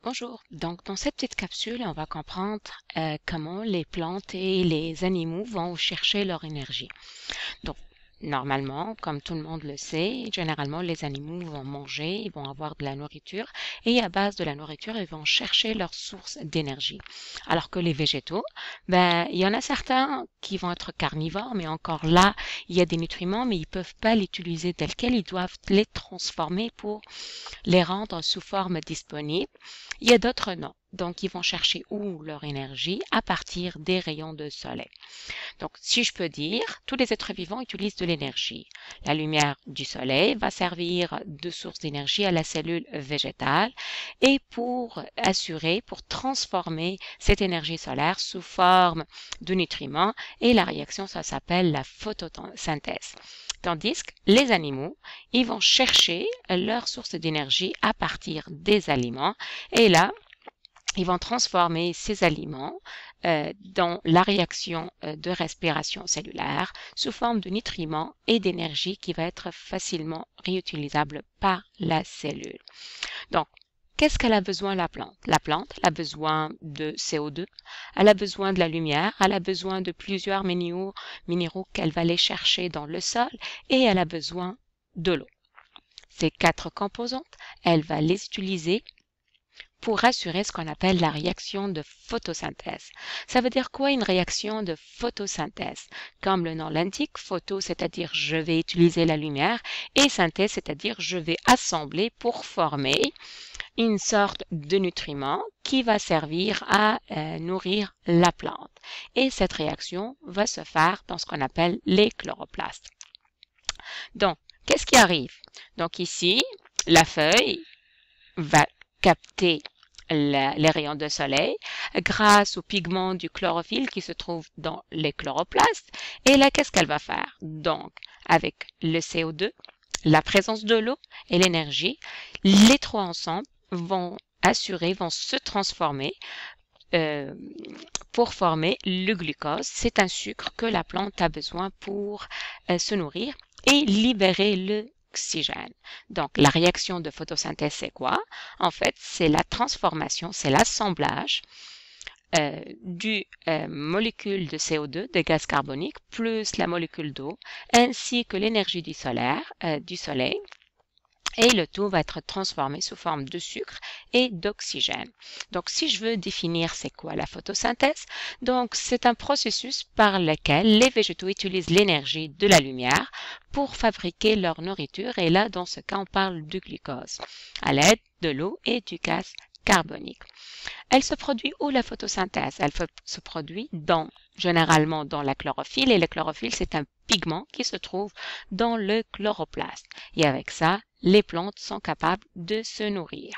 Bonjour. Donc, dans cette petite capsule, on va comprendre comment les plantes et les animaux vont chercher leur énergie. Donc, normalement, comme tout le monde le sait, généralement, les animaux vont manger, ils vont avoir de la nourriture et à base de la nourriture, ils vont chercher leur source d'énergie. Alors que les végétaux, ben, il y en a certains qui vont être carnivores, mais encore là, il y a des nutriments, mais ils peuvent pas l'utiliser tel quel, ils doivent les transformer pour les rendre sous forme disponible. Il y a d'autres non. Donc, ils vont chercher où leur énergie à partir des rayons de soleil. Donc, si je peux dire, tous les êtres vivants utilisent de l'énergie. La lumière du soleil va servir de source d'énergie à la cellule végétale et pour transformer cette énergie solaire sous forme de nutriments et la réaction, ça s'appelle la photosynthèse. Tandis que les animaux, ils vont chercher leur source d'énergie à partir des aliments et là, ils vont transformer ces aliments dans la réaction de respiration cellulaire sous forme de nutriments et d'énergie qui va être facilement réutilisable par la cellule. Donc, qu'est-ce qu'elle a besoin la plante? La plante, elle a besoin de CO2, elle a besoin de la lumière, elle a besoin de plusieurs minéraux qu'elle va aller chercher dans le sol et elle a besoin de l'eau. Ces quatre composantes, elle va les utiliser pour assurer ce qu'on appelle la réaction de photosynthèse. Ça veut dire quoi une réaction de photosynthèse? Comme le nom l'indique, photo, c'est-à-dire je vais utiliser la lumière, et synthèse, c'est-à-dire je vais assembler pour former une sorte de nutriment qui va servir à nourrir la plante. Et cette réaction va se faire dans ce qu'on appelle les chloroplastes. Donc, qu'est-ce qui arrive? Donc ici, la feuille va capter les rayons de soleil grâce aux pigments du chlorophylle qui se trouvent dans les chloroplasts. Et là, qu'est-ce qu'elle va faire? Donc, avec le CO2, la présence de l'eau et l'énergie, les trois ensemble vont se transformer pour former le glucose. C'est un sucre que la plante a besoin pour se nourrir et libérer l'oxygène. Donc, la réaction de photosynthèse, c'est quoi? En fait, c'est la transformation, c'est l'assemblage du molécule de CO2, de gaz carbonique, plus la molécule d'eau, ainsi que l'énergie du soleil, et le tout va être transformé sous forme de sucre et d'oxygène. Donc, si je veux définir c'est quoi la photosynthèse, donc c'est un processus par lequel les végétaux utilisent l'énergie de la lumière pour fabriquer leur nourriture et là, dans ce cas, on parle du glucose à l'aide de l'eau et du gaz carbonique. Elle se produit où la photosynthèse? Elle se produit généralement dans la chlorophylle et le chlorophylle c'est un pigment qui se trouve dans le chloroplaste. Et avec ça, les plantes sont capables de se nourrir.